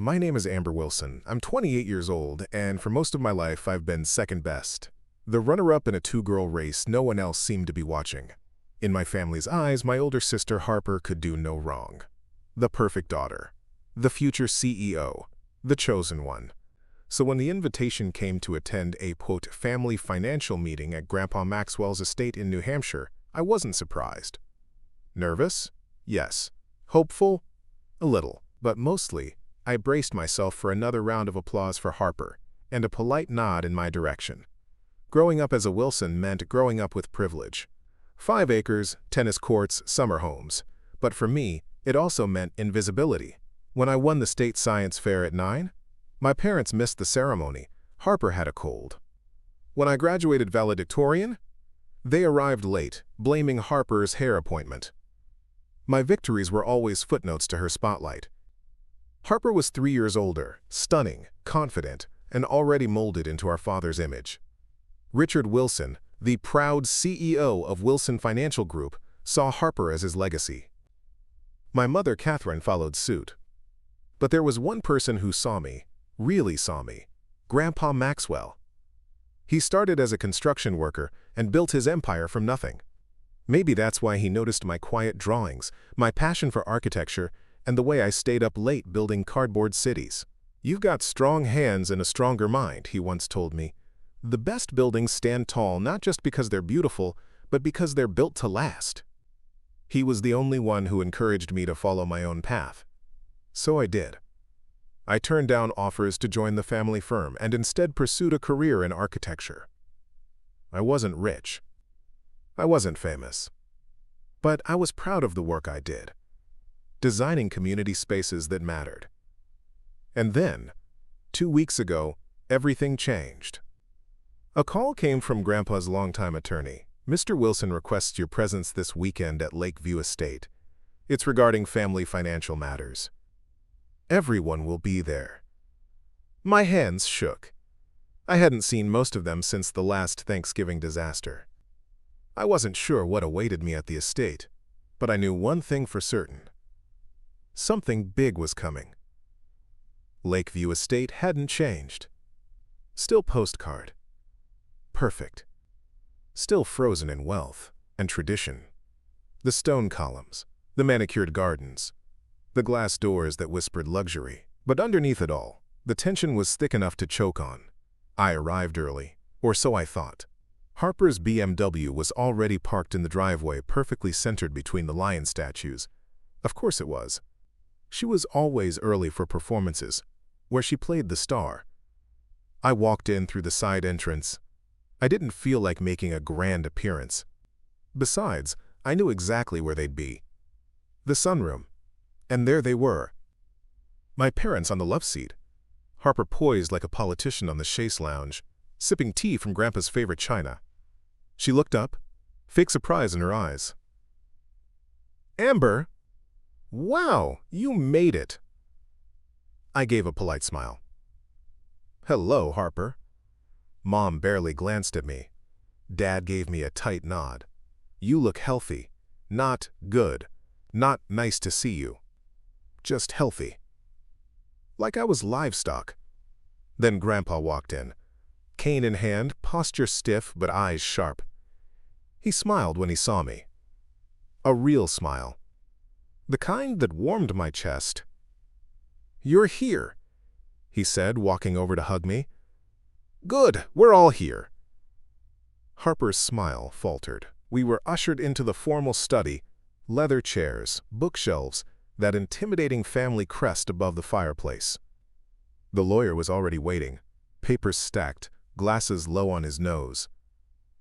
My name is Amber Wilson. I'm 28 years old, and for most of my life, I've been second best. The runner-up in a two-girl race no one else seemed to be watching. In my family's eyes, my older sister Harper could do no wrong. The perfect daughter. The future CEO. The chosen one. So when the invitation came to attend a, quote, family financial meeting at Grandpa Maxwell's estate in New Hampshire, I wasn't surprised. Nervous? Yes. Hopeful? A little. But mostly, I braced myself for another round of applause for Harper, and a polite nod in my direction. Growing up as a Wilson meant growing up with privilege. 5 acres, tennis courts, summer homes. But for me, it also meant invisibility. When I won the state science fair at 9, my parents missed the ceremony. Harper had a cold. When I graduated valedictorian, they arrived late, blaming Harper's hair appointment. My victories were always footnotes to her spotlight. Harper was 3 years older, stunning, confident, and already molded into our father's image. Richard Wilson, the proud CEO of Wilson Financial Group, saw Harper as his legacy. My mother, Catherine, followed suit. But there was one person who saw me, really saw me, Grandpa Maxwell. He started as a construction worker and built his empire from nothing. Maybe that's why he noticed my quiet drawings, my passion for architecture, and the way I stayed up late building cardboard cities. "You've got strong hands and a stronger mind," he once told me. "The best buildings stand tall not just because they're beautiful, but because they're built to last." He was the only one who encouraged me to follow my own path. So I did. I turned down offers to join the family firm and instead pursued a career in architecture. I wasn't rich. I wasn't famous. But I was proud of the work I did, designing community spaces that mattered. And then, 2 weeks ago, everything changed. A call came from Grandpa's longtime attorney. "Mr. Wilson requests your presence this weekend at Lakeview Estate. It's regarding family financial matters. Everyone will be there." My hands shook. I hadn't seen most of them since the last Thanksgiving disaster. I wasn't sure what awaited me at the estate, but I knew one thing for certain. Something big was coming. Lakeview Estate hadn't changed. Still postcard. Perfect. Still frozen in wealth and tradition. The stone columns, the manicured gardens, the glass doors that whispered luxury. But underneath it all, the tension was thick enough to choke on. I arrived early, or so I thought. Harper's BMW was already parked in the driveway, perfectly centered between the lion statues. Of course it was. She was always early for performances, where she played the star. I walked in through the side entrance. I didn't feel like making a grand appearance. Besides, I knew exactly where they'd be. The sunroom. And there they were. My parents on the love seat. Harper poised like a politician on the chaise lounge, sipping tea from Grandpa's favorite china. She looked up, fake surprise in her eyes. "Amber? Wow, you made it." I gave a polite smile. "Hello, Harper." Mom barely glanced at me. Dad gave me a tight nod. "You look healthy. Not good. Not nice to see you. Just healthy." Like I was livestock. Then Grandpa walked in. Cane in hand, posture stiff but eyes sharp. He smiled when he saw me. A real smile. The kind that warmed my chest. "You're here," he said, walking over to hug me. "Good, we're all here." Harper's smile faltered. We were ushered into the formal study, leather chairs, bookshelves, that intimidating family crest above the fireplace. The lawyer was already waiting, papers stacked, glasses low on his nose.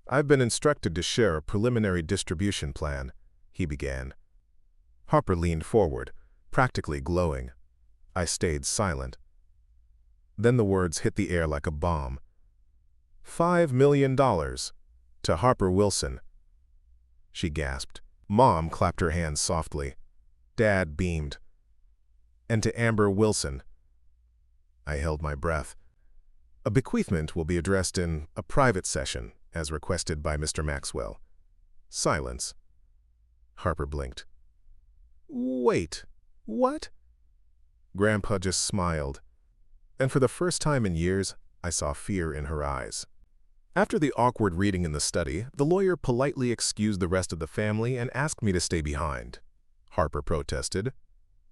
"I've been instructed to share a preliminary distribution plan," he began. Harper leaned forward, practically glowing. I stayed silent. Then the words hit the air like a bomb. $5 million to Harper Wilson." She gasped. Mom clapped her hands softly. Dad beamed. "And to Amber Wilson." I held my breath. "A bequeathment will be addressed in a private session, as requested by Mr. Maxwell." Silence. Harper blinked. "Wait, what?" Grandpa just smiled, and for the first time in years, I saw fear in her eyes. After the awkward reading in the study, the lawyer politely excused the rest of the family and asked me to stay behind. Harper protested.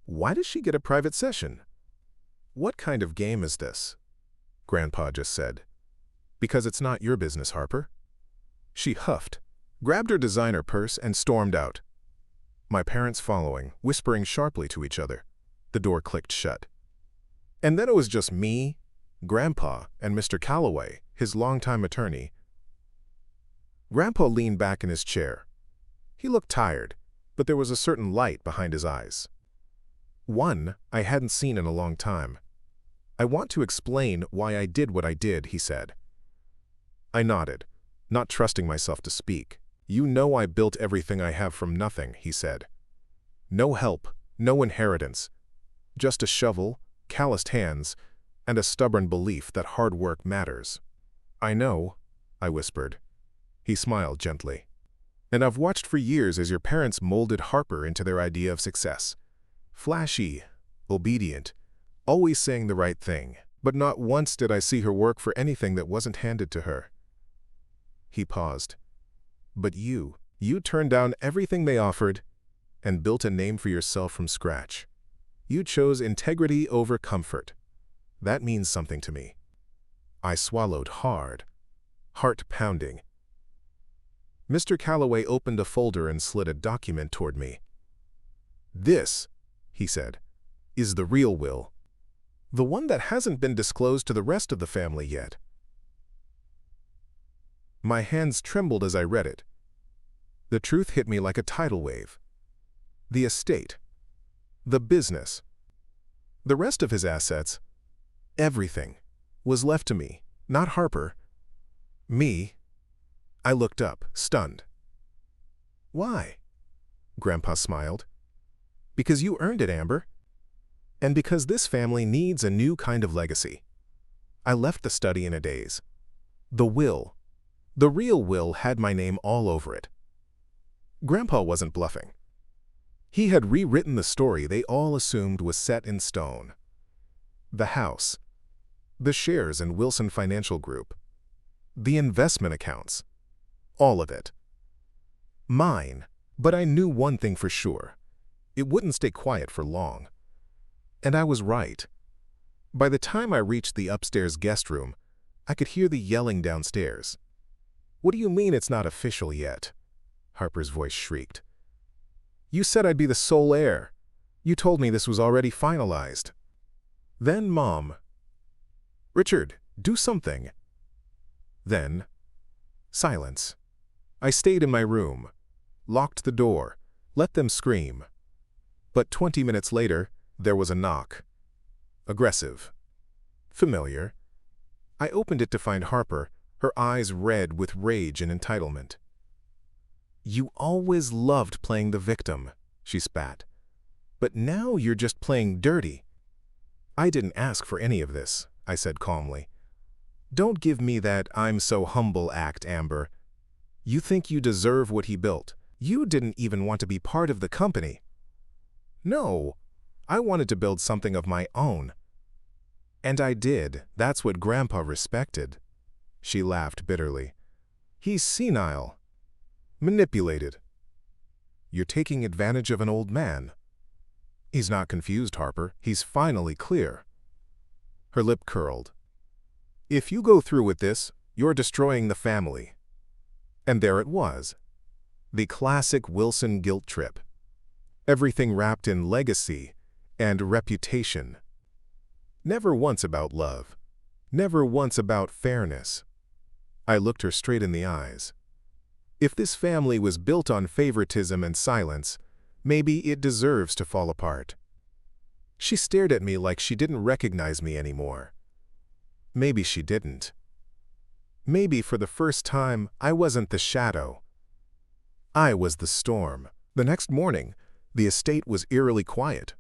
"Why does she get a private session?" "What kind of game is this?" Grandpa just said. "Because it's not your business, Harper." She huffed, grabbed her designer purse, and stormed out. My parents following, whispering sharply to each other. The door clicked shut. And then it was just me, Grandpa, and Mr. Calloway, his longtime attorney. Grandpa leaned back in his chair. He looked tired, but there was a certain light behind his eyes. One I hadn't seen in a long time. "I want to explain why I did what I did," he said. I nodded, not trusting myself to speak. "You know I built everything I have from nothing," he said. "No help, no inheritance. Just a shovel, calloused hands, and a stubborn belief that hard work matters." "I know," I whispered. He smiled gently. "And I've watched for years as your parents molded Harper into their idea of success. Flashy, obedient, always saying the right thing, but not once did I see her work for anything that wasn't handed to her." He paused. "But you turned down everything they offered and built a name for yourself from scratch. You chose integrity over comfort. That means something to me." I swallowed hard, heart pounding. Mr. Calloway opened a folder and slid a document toward me. "This," he said, "is the real will. The one that hasn't been disclosed to the rest of the family yet." My hands trembled as I read it. The truth hit me like a tidal wave. The estate. The business. The rest of his assets. Everything was left to me, not Harper. Me. I looked up, stunned. "Why?" Grandpa smiled. "Because you earned it, Amber. And because this family needs a new kind of legacy." I left the study in a daze. The will. The real will had my name all over it. Grandpa wasn't bluffing. He had rewritten the story they all assumed was set in stone. The house, the shares in Wilson Financial Group, the investment accounts, all of it. Mine, but I knew one thing for sure. It wouldn't stay quiet for long. And I was right. By the time I reached the upstairs guest room, I could hear the yelling downstairs. "What do you mean it's not official yet?" Harper's voice shrieked. "You said I'd be the sole heir. You told me this was already finalized." Then Mom. "Richard, do something." Then, silence. I stayed in my room, locked the door, let them scream. But 20 minutes later, there was a knock. Aggressive. Familiar. I opened it to find Harper, her eyes red with rage and entitlement. "You always loved playing the victim," she spat. "But now you're just playing dirty." "I didn't ask for any of this," I said calmly. "Don't give me that 'I'm so humble' act, Amber. You think you deserve what he built. You didn't even want to be part of the company." "No, I wanted to build something of my own." "And I did. That's what Grandpa respected." She laughed bitterly. "He's senile. Manipulated. You're taking advantage of an old man." "He's not confused, Harper. He's finally clear." Her lip curled. "If you go through with this, you're destroying the family." And there it was. The classic Wilson guilt trip. Everything wrapped in legacy and reputation. Never once about love. Never once about fairness. I looked her straight in the eyes. If this family was built on favoritism and silence, maybe it deserves to fall apart. She stared at me like she didn't recognize me anymore. Maybe she didn't. Maybe for the first time, I wasn't the shadow. I was the storm. The next morning, the estate was eerily quiet.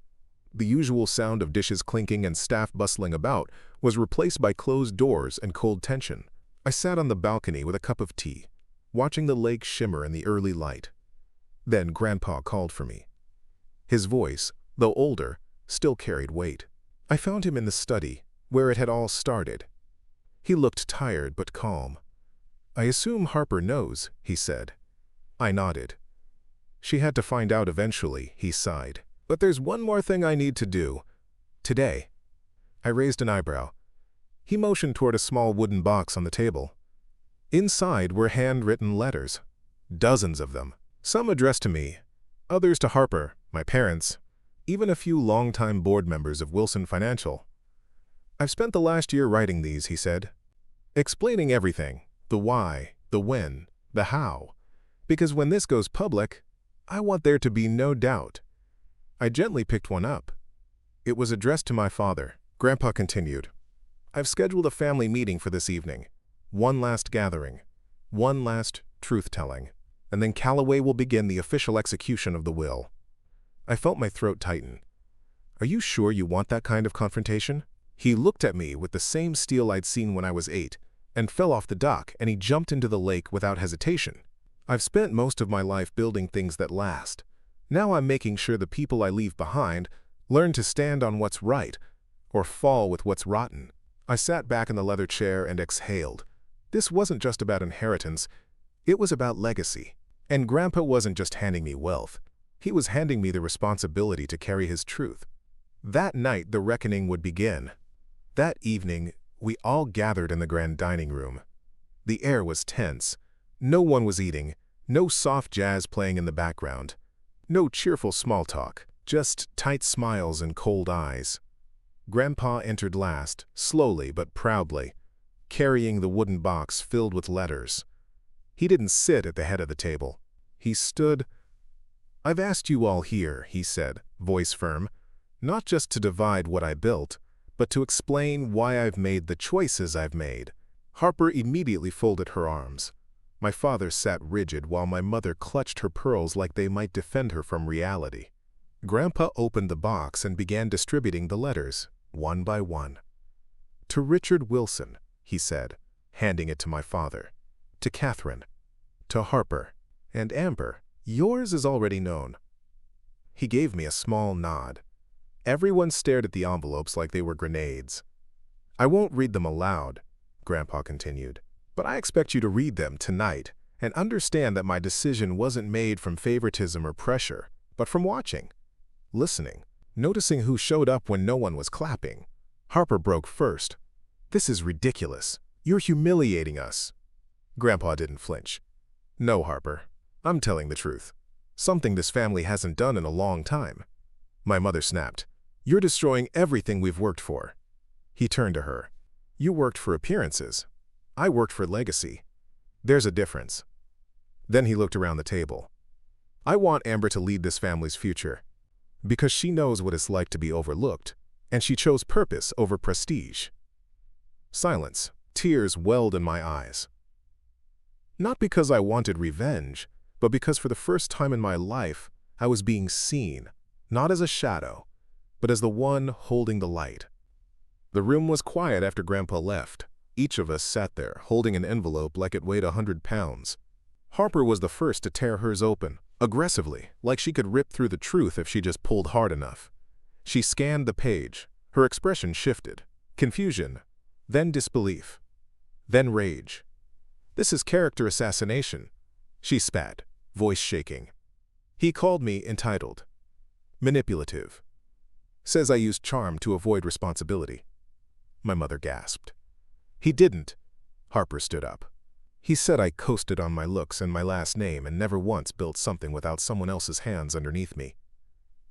The usual sound of dishes clinking and staff bustling about was replaced by closed doors and cold tension. I sat on the balcony with a cup of tea, watching the lake shimmer in the early light. Then Grandpa called for me. His voice, though older, still carried weight. I found him in the study, where it had all started. He looked tired but calm. "I assume Harper knows," he said. I nodded. "She had to find out eventually," he sighed. "But there's one more thing I need to do. Today." I raised an eyebrow. He motioned toward a small wooden box on the table. Inside were handwritten letters. Dozens of them. Some addressed to me, others to Harper, my parents, even a few longtime board members of Wilson Financial. "I've spent the last year writing these," he said. "Explaining everything, the why, the when, the how. Because when this goes public, I want there to be no doubt." I gently picked one up. It was addressed to my father. Grandpa continued, "I've scheduled a family meeting for this evening. One last gathering. One last truth-telling. And then Calloway will begin the official execution of the will." I felt my throat tighten. "Are you sure you want that kind of confrontation?" He looked at me with the same steel I'd seen when I was 8, and fell off the dock, and he jumped into the lake without hesitation. "I've spent most of my life building things that last. Now I'm making sure the people I leave behind learn to stand on what's right, or fall with what's rotten." I sat back in the leather chair and exhaled. This wasn't just about inheritance, it was about legacy. And Grandpa wasn't just handing me wealth. He was handing me the responsibility to carry his truth. That night, the reckoning would begin. That evening, we all gathered in the grand dining room. The air was tense. No one was eating, no soft jazz playing in the background, no cheerful small talk, just tight smiles and cold eyes. Grandpa entered last, slowly but proudly, carrying the wooden box filled with letters. He didn't sit at the head of the table. He stood. "I've asked you all here," he said, voice firm, "not just to divide what I built, but to explain why I've made the choices I've made." Harper immediately folded her arms. My father sat rigid while my mother clutched her pearls like they might defend her from reality. Grandpa opened the box and began distributing the letters, one by one. "To Richard Wilson," he said, handing it to my father. "To Catherine. To Harper. And Amber, yours is already known." He gave me a small nod. Everyone stared at the envelopes like they were grenades. "I won't read them aloud," Grandpa continued, "but I expect you to read them tonight and understand that my decision wasn't made from favoritism or pressure, but from watching, listening, noticing who showed up when no one was clapping." Harper broke first. "This is ridiculous. You're humiliating us." Grandpa didn't flinch. "No, Harper. I'm telling the truth. Something this family hasn't done in a long time." My mother snapped. "You're destroying everything we've worked for." He turned to her. "You worked for appearances. I worked for legacy. There's a difference." Then he looked around the table. "I want Amber to lead this family's future, because she knows what it's like to be overlooked, and she chose purpose over prestige." Silence. Tears welled in my eyes. Not because I wanted revenge, but because for the first time in my life, I was being seen, not as a shadow, but as the one holding the light. The room was quiet after Grandpa left. Each of us sat there, holding an envelope like it weighed 100 pounds. Harper was the first to tear hers open, aggressively, like she could rip through the truth if she just pulled hard enough. She scanned the page. Her expression shifted. Confusion, then disbelief, then rage. "This is character assassination," she spat, voice shaking. "He called me entitled, manipulative. Says I used charm to avoid responsibility." My mother gasped. "He didn't." Harper stood up. "He said I coasted on my looks and my last name and never once built something without someone else's hands underneath me."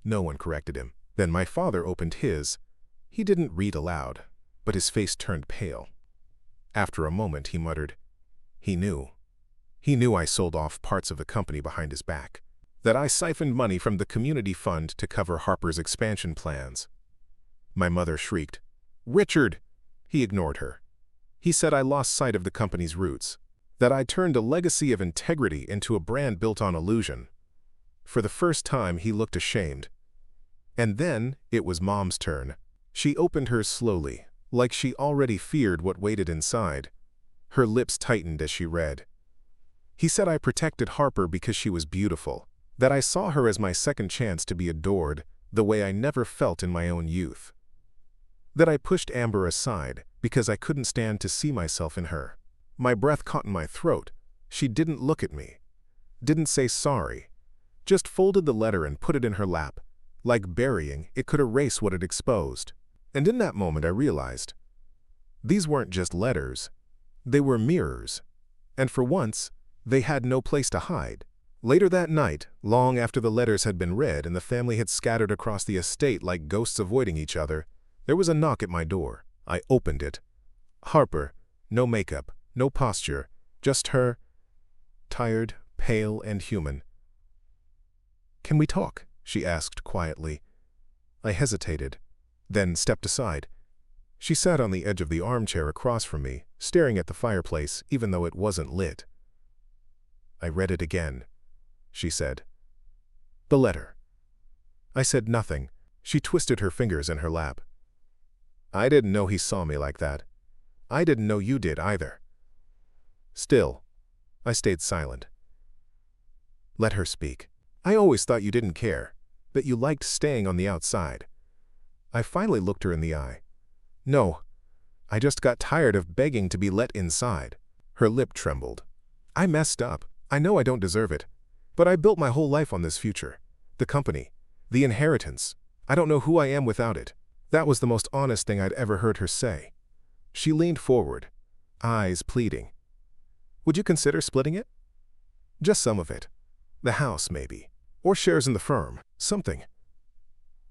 No one corrected him. Then my father opened his. He didn't read aloud, but his face turned pale. After a moment, he muttered, "He knew. He knew I sold off parts of the company behind his back, that I siphoned money from the community fund to cover Harper's expansion plans." My mother shrieked, "Richard!" He ignored her. "He said I lost sight of the company's roots, that I turned a legacy of integrity into a brand built on illusion." For the first time, he looked ashamed. And then it was Mom's turn. She opened hers slowly, like she already feared what waited inside. Her lips tightened as she read. "He said I protected Harper because she was beautiful, that I saw her as my second chance to be adored, the way I never felt in my own youth." that I pushed Amber aside because I couldn't stand to see myself in her. My breath caught in my throat. She didn't look at me, didn't say sorry, just folded the letter and put it in her lap. Like burying, it could erase what it exposed. And in that moment I realized, these weren't just letters, they were mirrors. And for once, they had no place to hide. Later that night, long after the letters had been read and the family had scattered across the estate like ghosts avoiding each other, there was a knock at my door. I opened it. Harper, no makeup, no posture, just her, tired, pale, and human. "Can we talk?" she asked quietly. I hesitated, then stepped aside. She sat on the edge of the armchair across from me, staring at the fireplace even though it wasn't lit. "I read it again," she said. "The letter." I said nothing. She twisted her fingers in her lap. "I didn't know he saw me like that. I didn't know you did either." Still, I stayed silent. Let her speak. "I always thought you didn't care, that you liked staying on the outside." I finally looked her in the eye. "No, I just got tired of begging to be let inside." Her lip trembled. "I messed up. I know I don't deserve it. But I built my whole life on this future. The company. The inheritance. I don't know who I am without it." That was the most honest thing I'd ever heard her say. She leaned forward, eyes pleading. "Would you consider splitting it? Just some of it. The house, maybe. Or shares in the firm. Something."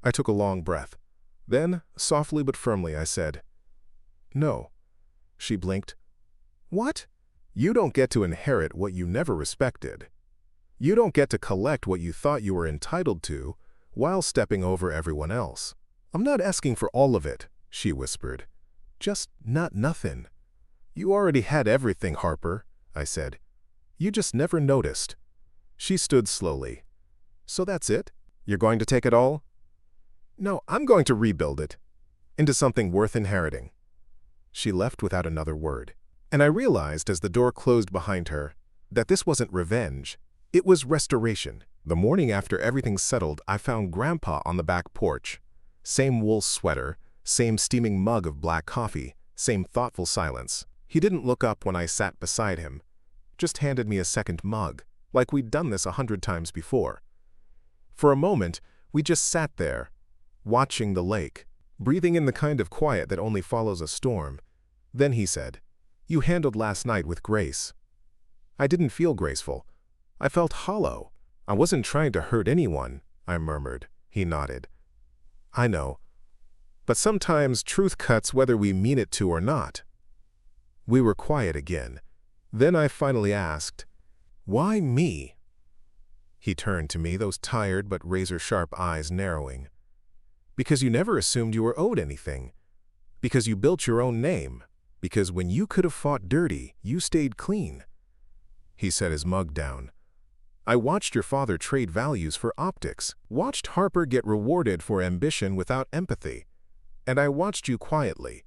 I took a long breath. Then, softly but firmly, I said, "No." She blinked. "What? You don't get to inherit what you never respected. You don't get to collect what you thought you were entitled to while stepping over everyone else." "I'm not asking for all of it," she whispered. "Just not nothing." "You already had everything, Harper," I said. "You just never noticed." She stood slowly. "So that's it? You're going to take it all?" "No, I'm going to rebuild it into something worth inheriting." She left without another word. And I realized as the door closed behind her that this wasn't revenge, it was restoration. The morning after everything settled, I found Grandpa on the back porch. Same wool sweater, same steaming mug of black coffee, same thoughtful silence. He didn't look up when I sat beside him, just handed me a second mug, like we'd done this 100 times before. For a moment, we just sat there, watching the lake, breathing in the kind of quiet that only follows a storm. Then he said, "You handled last night with grace." I didn't feel graceful. I felt hollow. "I wasn't trying to hurt anyone," I murmured. He nodded. "I know. But sometimes truth cuts whether we mean it to or not." We were quiet again. Then I finally asked, "Why me?" He turned to me, those tired but razor-sharp eyes narrowing. "Because you never assumed you were owed anything. Because you built your own name. Because when you could have fought dirty, you stayed clean." He set his mug down. "I watched your father trade values for optics, watched Harper get rewarded for ambition without empathy, and I watched you quietly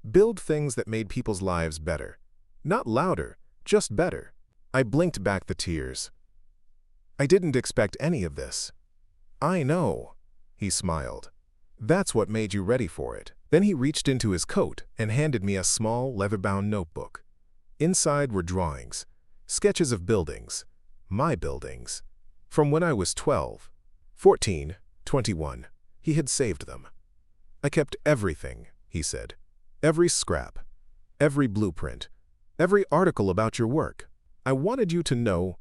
build things that made people's lives better. Not louder, just better." I blinked back the tears. "I didn't expect any of this." "I know," he smiled. "That's what made you ready for it." Then he reached into his coat and handed me a small, leather-bound notebook. Inside were drawings, sketches of buildings, my buildings, from when I was 12, 14, 21. He had saved them. "I kept everything," he said. "Every scrap, every blueprint, every article about your work. I wanted you to know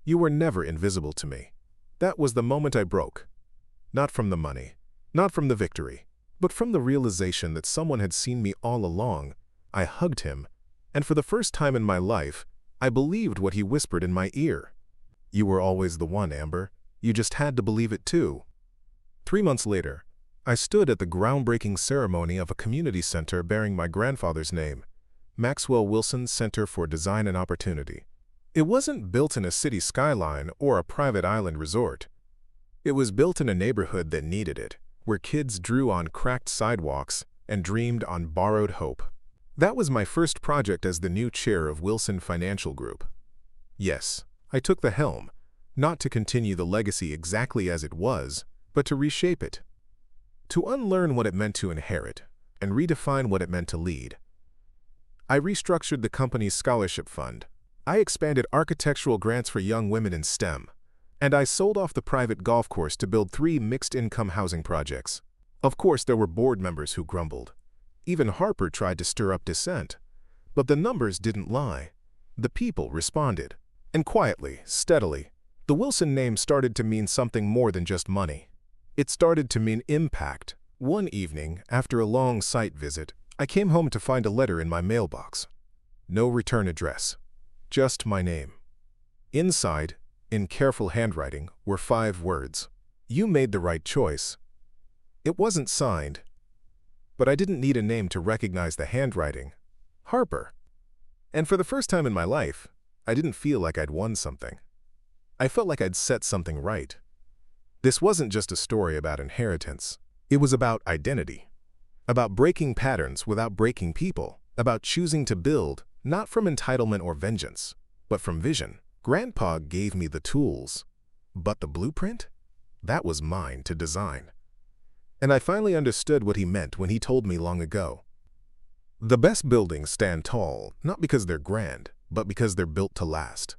you were never invisible to me." That was the moment I broke. Not from the money, not from the victory, but from the realization that someone had seen me all along. I hugged him, and for the first time in my life, I believed what he whispered in my ear. "You were always the one, Amber. You just had to believe it too." 3 months later, I stood at the groundbreaking ceremony of a community center bearing my grandfather's name, Maxwell Wilson Center for Design and Opportunity. It wasn't built in a city skyline or a private island resort. It was built in a neighborhood that needed it, where kids drew on cracked sidewalks and dreamed on borrowed hope. That was my first project as the new chair of Wilson Financial Group. Yes, I took the helm, not to continue the legacy exactly as it was, but to reshape it. To unlearn what it meant to inherit, and redefine what it meant to lead. I restructured the company's scholarship fund. I expanded architectural grants for young women in STEM. And I sold off the private golf course to build 3 mixed-income housing projects. Of course, there were board members who grumbled. Even Harper tried to stir up dissent. But the numbers didn't lie. The people responded. And quietly, steadily, the Wilson name started to mean something more than just money. It started to mean impact. One evening, after a long site visit, I came home to find a letter in my mailbox. No return address. Just my name. Inside, in careful handwriting, were 5 words. You made the right choice. It wasn't signed, but I didn't need a name to recognize the handwriting. Harper. And for the first time in my life, I didn't feel like I'd won something. I felt like I'd set something right. This wasn't just a story about inheritance. It was about identity. About breaking patterns without breaking people. About choosing to build, not from entitlement or vengeance, but from vision. Grandpa gave me the tools, but the blueprint? That was mine to design. And I finally understood what he meant when he told me long ago. The best buildings stand tall, not because they're grand, but because they're built to last.